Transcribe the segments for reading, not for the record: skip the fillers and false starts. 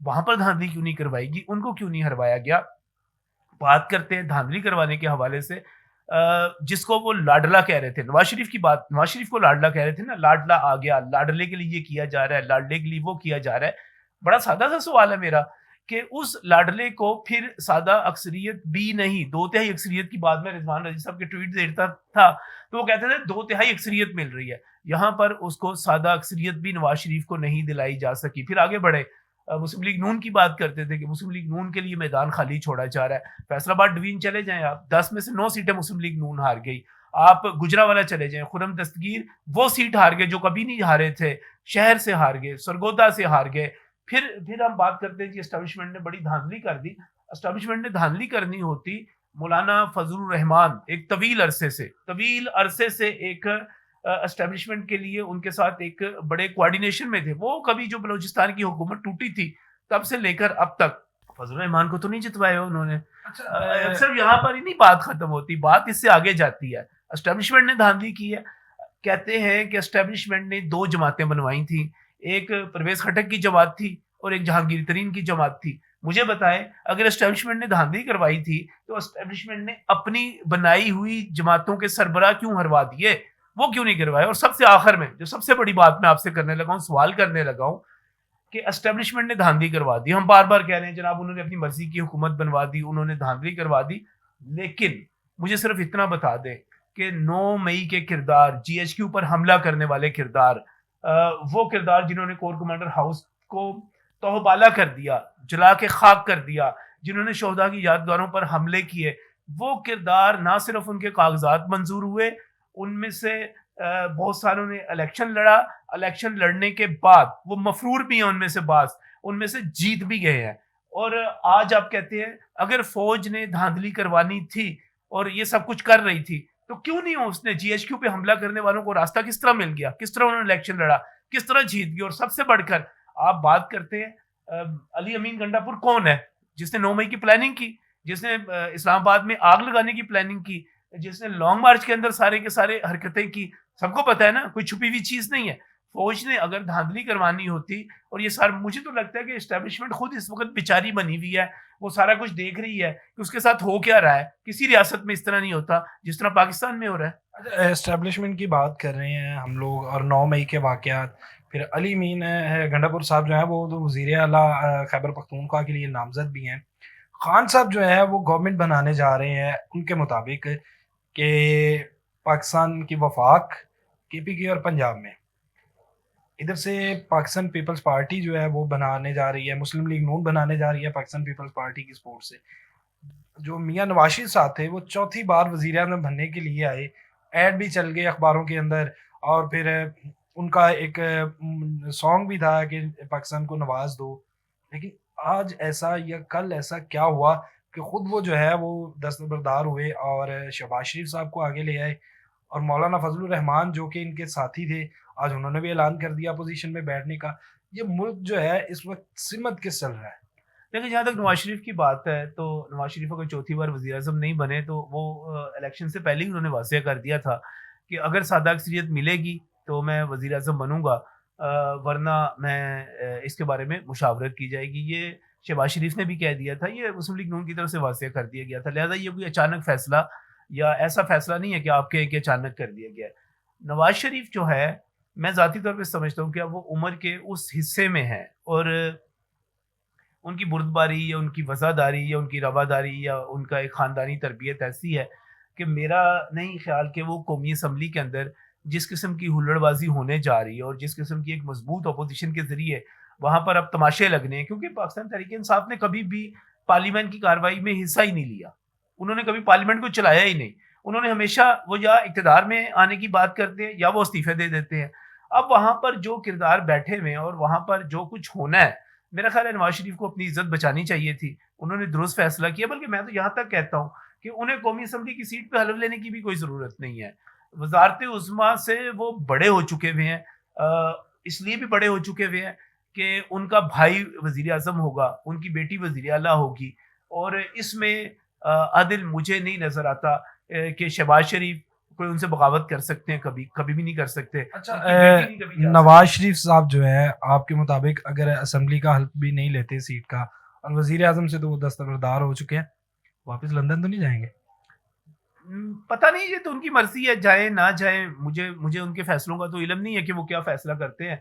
وہاں پر دھاندلی کیوں نہیں کروائی گی, ان کو کیوں نہیں ہروایا گیا. بات کرتے ہیں دھاندلی کروانے کے حوالے سے, جس کو وہ لاڈلا کہہ رہے تھے, نواز شریف کی بات, نواز شریف کو لاڈلا کہہ رہے تھے نا, لاڈلا آ گیا, لاڈلے کے لیے یہ کیا جا رہا ہے, لاڈلے کے لیے وہ کیا جا رہا ہے. بڑا سادہ سا سوال ہے میرا کہ اس لاڈلے کو پھر سادہ اکثریت بھی نہیں, 2/3 اکثریت کی بات میں رضوان رضی صاحب کے ٹویٹ دیکھتا تھا تو وہ کہتے تھے 2/3 اکثریت مل رہی ہے, یہاں پر اس کو سادہ اکثریت بھی نواز شریف کو نہیں دلائی جا سکی. پھر آگے بڑھے, مسلم لیگ نون کی بات کرتے تھے کہ مسلم لیگ نون کے لیے میدان خالی چھوڑا جا رہا ہے. فیصل آباد ڈویژن چلے جائیں آپ, 10 میں سے 9 سیٹیں مسلم لیگ نون ہار گئی. آپ گجرانوالہ چلے جائیں, خرم دستگیر وہ سیٹ ہار گئے جو کبھی نہیں ہارے تھے, شہر سے ہار گئے, سرگودا سے ہار گئے. پھر ہم بات کرتے ہیں کہ اسٹیبلشمنٹ نے بڑی دھاندلی کر دی. اسٹیبلشمنٹ نے دھاندلی کرنی ہوتی, مولانا فضل الرحمان ایک طویل عرصے سے ایک اسٹیبلشمنٹ کے لیے ان کے ساتھ ایک بڑے کوارڈینیشن میں تھے. وہ کبھی جو بلوچستان کی حکومت ٹوٹی تھی تب سے لے کر اب تک فضل الرحمان کو تو نہیں جتوایا انہوں نے. صرف یہاں پر ہی نہیں بات ختم ہوتی, بات اس سے آگے جاتی ہے. اسٹیبلشمنٹ نے دھاندلی کی ہے. کہتے ہیں کہ اسٹیبلشمنٹ نے 2 جماعتیں بنوائی تھیں, ایک پرویز خٹک کی جماعت تھی اور ایک جہانگیر ترین کی جماعت تھی. مجھے بتائیں اگر اسٹیبلشمنٹ نے دھاندلی کروائی تھی تو اسٹیبلشمنٹ نے اپنی بنائی ہوئی جماعتوں کے سربراہ کیوں ہروا دیے, وہ کیوں نہیں کروایا؟ اور سب سے آخر میں جو سب سے بڑی بات میں آپ سے کرنے لگا ہوں, سوال کرنے لگا ہوں کہ اسٹیبلشمنٹ نے دھاندلی کروا دی. ہم بار بار کہہ رہے ہیں جناب انہوں نے اپنی مرضی کی حکومت بنوا دی, انہوں نے دھاندلی کروا دی, لیکن مجھے صرف اتنا بتا دیں کہ 9 مئی کے کردار, جی ایچ کیو پر حملہ کرنے والے کردار, وہ کردار جنہوں نے کور کمانڈر ہاؤس کو توہبالا کر دیا, جلا کے خاک کر دیا, جنہوں نے شہداء کی یادگاروں پر حملے کیے, وہ کردار نہ صرف ان کے کاغذات منظور ہوئے, ان میں سے بہت ساروں نے الیکشن لڑا, الیکشن لڑنے کے بعد وہ مفرور بھی ہیں, ان میں سے جیت بھی گئے ہیں. اور آج آپ کہتے ہیں اگر فوج نے دھاندلی کروانی تھی اور یہ سب کچھ کر رہی تھی تو کیوں نہیں اس نے جی ایچ کیو پہ حملہ کرنے والوں کو راستہ کس طرح مل گیا, کس طرح انہوں نے الیکشن لڑا, کس طرح جیت گئی. اور سب سے بڑھ کر آپ بات کرتے ہیں علی امین گنڈا پور کون ہے جس نے 9 مئی کی پلاننگ کی, جس نے اسلام آباد میں آگ لگانے کی پلاننگ کی, جس نے لانگ مارچ کے اندر سارے کے سارے حرکتیں کی. سب کو پتا ہے نا, کوئی چھپی ہوئی چیز نہیں ہے. فوج نے اگر دھاندلی کروانی ہوتی, اور یہ سارا مجھے تو لگتا ہے کہ اسٹیبلشمنٹ خود اس وقت بیچاری بنی ہوئی ہے, وہ سارا کچھ دیکھ رہی ہے کہ اس کے ساتھ ہو کیا رہا ہے. کسی ریاست میں اس طرح نہیں ہوتا جس طرح پاکستان میں ہو رہا ہے. اسٹیبلشمنٹ کی بات کر رہے ہیں ہم لوگ, اور 9 مئی کے واقعات, پھر علی امین گنڈا پور صاحب جو ہیں وہ وزیر اعلیٰ خیبر پختونخوا کے لیے نامزد بھی ہیں. خان صاحب جو ہے وہ گورنمنٹ بنانے جا رہے ہیں ان کے مطابق کہ پاکستان کی وفاق کے پی کے اور پنجاب میں, ادھر سے پاکستان پیپلز پارٹی جو ہے وہ بنانے جا رہی ہے, مسلم لیگ نون بنانے جا رہی ہے پاکستان پیپلز پارٹی کی سپورٹ سے. جو میاں نواز شریف صاحب تھے وہ 4تھی بار وزیر اعظم بننے کے لیے آئے, ایڈ بھی چل گئے اخباروں کے اندر, اور پھر ان کا ایک سانگ بھی تھا کہ پاکستان کو نواز دو. لیکن آج ایسا یا کل ایسا کیا ہوا کہ خود وہ جو ہے وہ دستبردار ہوئے اور شہباز شریف صاحب کو آگے لے آئے, اور مولانا فضل الرحمان جو کہ ان کے ساتھی تھے آج انہوں نے بھی اعلان کر دیا اپوزیشن میں بیٹھنے کا. یہ ملک جو ہے اس وقت سمت کس چل رہا ہے. لیکن جہاں تک نواز شریف کی بات ہے تو نواز شریف اگر 4تھی بار وزیر اعظم نہیں بنے تو وہ الیکشن سے پہلے ہی انہوں نے واضح کر دیا تھا کہ اگر سادہ اکثریت ملے گی تو میں وزیر اعظم بنوں گا, ورنہ میں اس کے بارے میں مشاورت کی جائے گی. یہ شہباز شریف نے بھی کہہ دیا تھا, یہ مسلم لیگ نون کی طرف سے واضح کر دیا گیا تھا. لہٰذا یہ کوئی اچانک فیصلہ یا ایسا فیصلہ نہیں ہے کہ آپ کے اچانک کر دیا گیا ہے. نواز شریف جو ہے میں ذاتی طور پہ سمجھتا ہوں کہ اب وہ عمر کے اس حصے میں ہے, اور ان کی بردباری یا ان کی وفاداری یا ان کی رواداری یا ان کا ایک خاندانی تربیت ایسی ہے کہ میرا نہیں خیال کہ وہ قومی اسمبلی کے اندر جس قسم کی ہلڑ بازی ہونے جا رہی ہے اور جس قسم کی ایک مضبوط اپوزیشن کے ذریعے وہاں پر اب تماشے لگنے ہیں, کیونکہ پاکستان تحریک انصاف نے کبھی بھی پارلیمنٹ کی کارروائی میں حصہ ہی نہیں لیا, انہوں نے کبھی پارلیمنٹ کو چلایا ہی نہیں. انہوں نے ہمیشہ وہ یا اقتدار میں آنے کی بات کرتے ہیں یا وہ استعفے دے دیتے ہیں. اب وہاں پر جو کردار بیٹھے ہوئے ہیں اور وہاں پر جو کچھ ہونا ہے, میرا خیال ہے نواز شریف کو اپنی عزت بچانی چاہیے تھی. انہوں نے درست فیصلہ کیا, بلکہ میں تو یہاں تک کہتا ہوں کہ انہیں قومی اسمبلی کی سیٹ پہ حلف لینے کی بھی کوئی ضرورت نہیں ہے. وزارت عظمیٰ سے وہ بڑے ہو چکے ہوئے ہیں, اس لیے بھی بڑے ہو چکے ہوئے ہیں کہ ان کا بھائی وزیر اعظم ہوگا, ان کی بیٹی وزیر اعلیٰ ہوگی, اور اس میں عدل مجھے نہیں نظر آتا کہ شہباز شریف کوئی ان سے بغاوت کر سکتے ہیں کبھی کبھی بھی نہیں کر سکتے. اچھا ان کی بیٹی نہیں کبھی جا نواز شریف صاحب جو ہے آپ کے مطابق اگر اسمبلی کا حلف بھی نہیں لیتے سیٹ کا اور وزیر اعظم سے تو وہ دستبردار ہو چکے ہیں, واپس لندن تو نہیں جائیں گے؟ پتہ نہیں, یہ تو ان کی مرضی ہے, جائیں نہ جائیں, مجھے ان کے فیصلوں کا تو علم نہیں ہے کہ وہ کیا فیصلہ کرتے ہیں.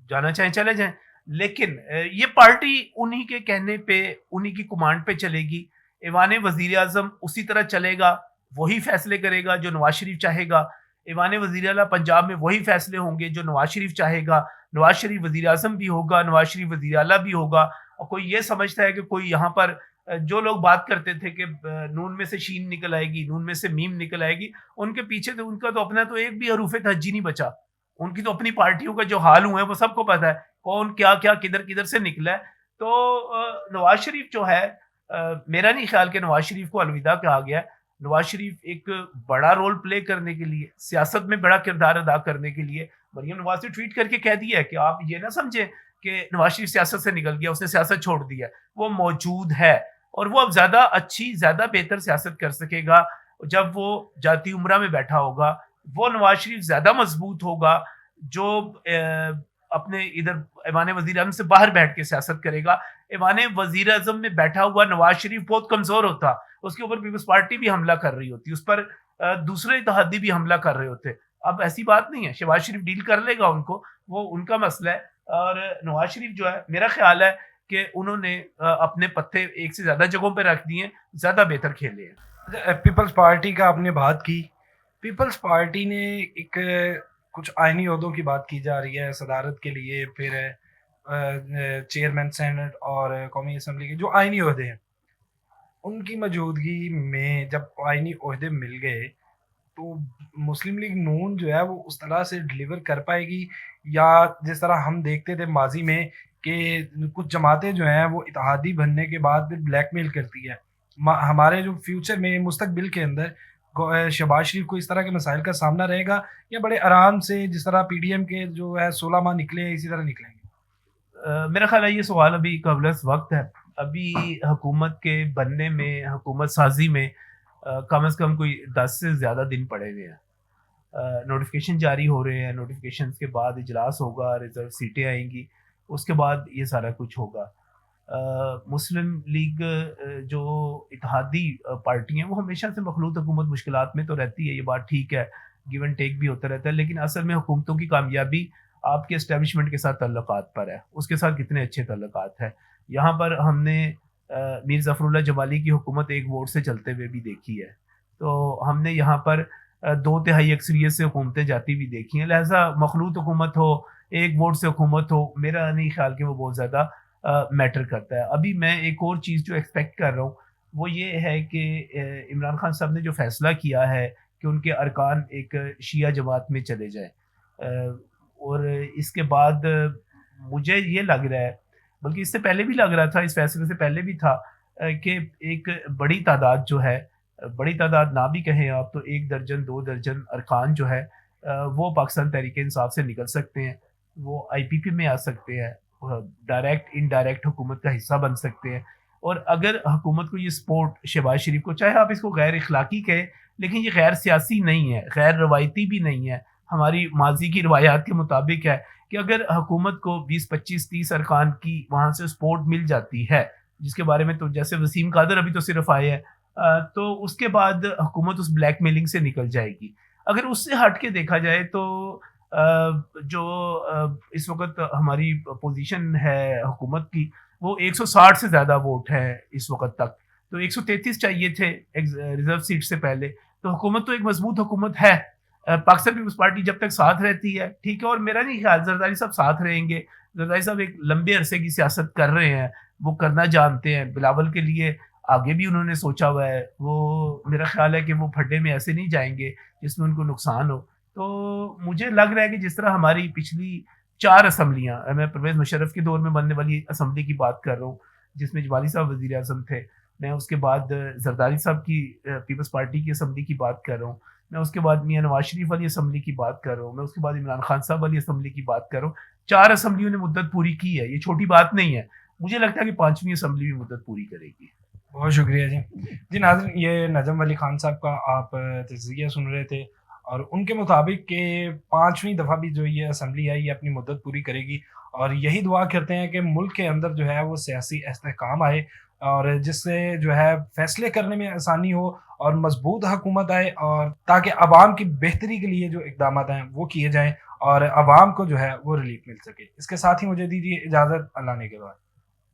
جانا چاہیں چلے جائیں, لیکن یہ پارٹی انہی کے کہنے پہ انہی کی کمانڈ پہ چلے گی. ایوان وزیر اعظم اسی طرح چلے گا, وہی فیصلے کرے گا جو نواز شریف چاہے گا. ایوان وزیر اعلیٰ پنجاب میں وہی فیصلے ہوں گے جو نواز شریف چاہے گا. نواز شریف وزیر اعظم بھی ہوگا, نواز شریف وزیر اعلیٰ بھی ہوگا. اور کوئی یہ سمجھتا ہے کہ کوئی یہاں پر جو لوگ بات کرتے تھے کہ نون میں سے شین نکل آئے گی, نون میں سے میم نکل آئے گی, ان کے پیچھے تو ان کا تو اپنا تو ایک بھی حروف تہجی نہیں بچا. ان کی تو اپنی پارٹیوں کا جو حال ہوئے ہیں وہ سب کو پتا ہے, کون کیا کیا کدھر کدھر سے نکلا ہے. تو نواز شریف جو ہے, میرا نہیں خیال کہ نواز شریف کو الوداع کہا گیا ہے. نواز شریف ایک بڑا رول پلے کرنے کے لیے, سیاست میں بڑا کردار ادا کرنے کے لیے, مریم نواز نے ٹویٹ کر کے کہہ دیا ہے کہ آپ یہ نہ سمجھیں کہ نواز شریف سیاست سے نکل گیا, اس نے سیاست چھوڑ دی ہے. وہ موجود ہے اور وہ اب زیادہ اچھی زیادہ بہتر سیاست کر سکے گا جب وہ جاتی عمرہ میں بیٹھا ہوگا. وہ نواز شریف زیادہ مضبوط ہوگا جو اپنے ادھر ایوان وزیر اعظم سے باہر بیٹھ کے سیاست کرے گا. ایوان وزیر اعظم میں بیٹھا ہوا نواز شریف بہت کمزور ہوتا, اس کے اوپر پیپلز پارٹی بھی حملہ کر رہی ہوتی, اس پر دوسرے اتحادی بھی حملہ کر رہے ہوتے. اب ایسی بات نہیں ہے, شہباز شریف ڈیل کر لے گا ان کو, وہ ان کا مسئلہ ہے. اور نواز شریف جو ہے, میرا خیال ہے کہ انہوں نے اپنے پتے ایک سے زیادہ جگہوں پہ رکھ دیے, زیادہ بہتر کھیلے ہیں. پیپلز پارٹی کا آپ نے بات کی, پیپلز پارٹی نے ایک کچھ آئینی عہدوں کی بات کی جا رہی ہے صدارت کے لیے, پھر چیئرمین سینٹ اور قومی اسمبلی کے جو آئینی عہدے ہیں ان کی موجودگی میں جب آئینی عہدے مل گئے تو مسلم لیگ نون جو ہے وہ اس طرح سے ڈلیور کر پائے گی, یا جس طرح ہم دیکھتے تھے ماضی میں کہ کچھ جماعتیں جو ہیں وہ اتحادی بننے کے بعد پھر بلیک میل کرتی ہے. ہمارے جو فیوچر میں مستقبل کے اندر شہباز شریف کو اس طرح کے مسائل کا سامنا رہے گا, یا بڑے آرام سے جس طرح پی ڈی ایم کے جو ہے 16 ماہ نکلے ہیں اسی طرح نکلیں گے؟ میرا خیال ہے یہ سوال ابھی قبل وقت ہے. ابھی حکومت کے بننے میں, حکومت سازی میں کم از کم کوئی 10 سے زیادہ دن پڑے ہوئے ہیں. نوٹیفیکیشن جاری ہو رہے ہیں, نوٹیفیکیشن کے بعد اجلاس ہوگا, ریزرو سیٹیں آئیں گی, اس کے بعد یہ سارا کچھ ہوگا. مسلم لیگ جو اتحادی پارٹی ہیں وہ ہمیشہ سے مخلوط حکومت مشکلات میں تو رہتی ہے, یہ بات ٹھیک ہے, گیو اینڈ ٹیک بھی ہوتا رہتا ہے, لیکن اصل میں حکومتوں کی کامیابی آپ کے اسٹیبلشمنٹ کے ساتھ تعلقات پر ہے, اس کے ساتھ کتنے اچھے تعلقات ہیں. یہاں پر ہم نے میر ظفر اللہ جمالی کی حکومت ایک ووٹ سے چلتے ہوئے بھی دیکھی ہے, تو ہم نے یہاں پر 2/3 اکثریت سے حکومتیں جاتی بھی دیکھی ہیں. لہٰذا مخلوط حکومت ہو, ایک ووٹ سے حکومت ہو, میرا نہیں خیال کہ وہ بہت زیادہ میٹر کرتا ہے. ابھی میں ایک اور چیز جو ایکسپیکٹ کر رہا ہوں وہ یہ ہے کہ عمران خان صاحب نے جو فیصلہ کیا ہے کہ ان کے ارکان ایک شیعہ جماعت میں چلے جائیں, اور اس کے بعد مجھے یہ لگ رہا ہے, بلکہ اس سے پہلے بھی لگ رہا تھا, اس فیصلے سے پہلے بھی تھا, کہ ایک بڑی تعداد جو ہے, بڑی تعداد نہ بھی کہیں آپ تو 1 درجن 2 درجن ارکان جو ہے وہ پاکستان تحریک انصاف سے نکل سکتے ہیں, وہ آئی پی پی میں آ سکتے ہیں, ڈائریکٹ انڈائریکٹ حکومت کا حصہ بن سکتے ہیں. اور اگر حکومت کو یہ سپورٹ شہباز شریف کو, چاہے آپ اس کو غیر اخلاقی کہیں, لیکن یہ غیر سیاسی نہیں ہے, غیر روایتی بھی نہیں ہے, ہماری ماضی کی روایات کے مطابق ہے کہ اگر حکومت کو 20 25 30 ارکان کی وہاں سے سپورٹ مل جاتی ہے, جس کے بارے میں تو جیسے وسیم قادر ابھی تو صرف آئے ہیں, تو اس کے بعد حکومت اس بلیک میلنگ سے نکل جائے گی. اگر اس سے ہٹ کے دیکھا جائے تو جو اس وقت ہماری پوزیشن ہے حکومت کی وہ 160 سے زیادہ ووٹ ہے اس وقت تک, تو 133 چاہیے تھے ریزرو سیٹ سے پہلے, تو حکومت تو ایک مضبوط حکومت ہے. پاکستان پیپلز پارٹی جب تک ساتھ رہتی ہے ٹھیک ہے, اور میرا نہیں خیال زرداری صاحب ساتھ رہیں گے. زرداری صاحب ایک لمبے عرصے کی سیاست کر رہے ہیں, وہ کرنا جانتے ہیں, بلاول کے لیے آگے بھی انہوں نے سوچا ہوا ہے, وہ میرا خیال ہے کہ وہ پھڈے میں ایسے نہیں جائیں گے جس میں ان کو نقصان ہو. تو مجھے لگ رہا ہے کہ جس طرح ہماری پچھلی 4 اسمبلیاں, میں پرویز مشرف کے دور میں بننے والی اسمبلی کی بات کر رہا ہوں جس میں جمالی صاحب وزیر اعظم تھے, میں اس کے بعد زرداری صاحب کی پیپلز پارٹی کی اسمبلی کی بات کر رہا ہوں, میں اس کے بعد میاں نواز شریف والی اسمبلی کی بات کر رہا ہوں, میں اس کے بعد عمران خان صاحب والی اسمبلی کی بات کر رہا ہوں. 4 اسمبلیوں نے مدت پوری کی ہے, یہ چھوٹی بات نہیں ہے. مجھے لگتا ہے کہ 5ویں اسمبلی بھی مدت پوری کرے گی. بہت شکریہ جی. ناظرین, یہ نجم ولی خان صاحب کا آپ تجزیہ سن رہے تھے. اور ان کے مطابق کہ 5ویں دفعہ بھی جو یہ اسمبلی ہے یہ اپنی مدت پوری کرے گی، اور یہی دعا کرتے ہیں کہ ملک کے اندر جو ہے وہ سیاسی استحکام آئے، اور جس سے جو ہے فیصلے کرنے میں آسانی ہو اور مضبوط حکومت آئے، اور تاکہ عوام کی بہتری کے لیے جو اقدامات ہیں وہ کیے جائیں اور عوام کو جو ہے وہ ریلیف مل سکے۔ اس کے ساتھ ہی مجھے دیجیے اجازت، اللہ نے کے بعد۔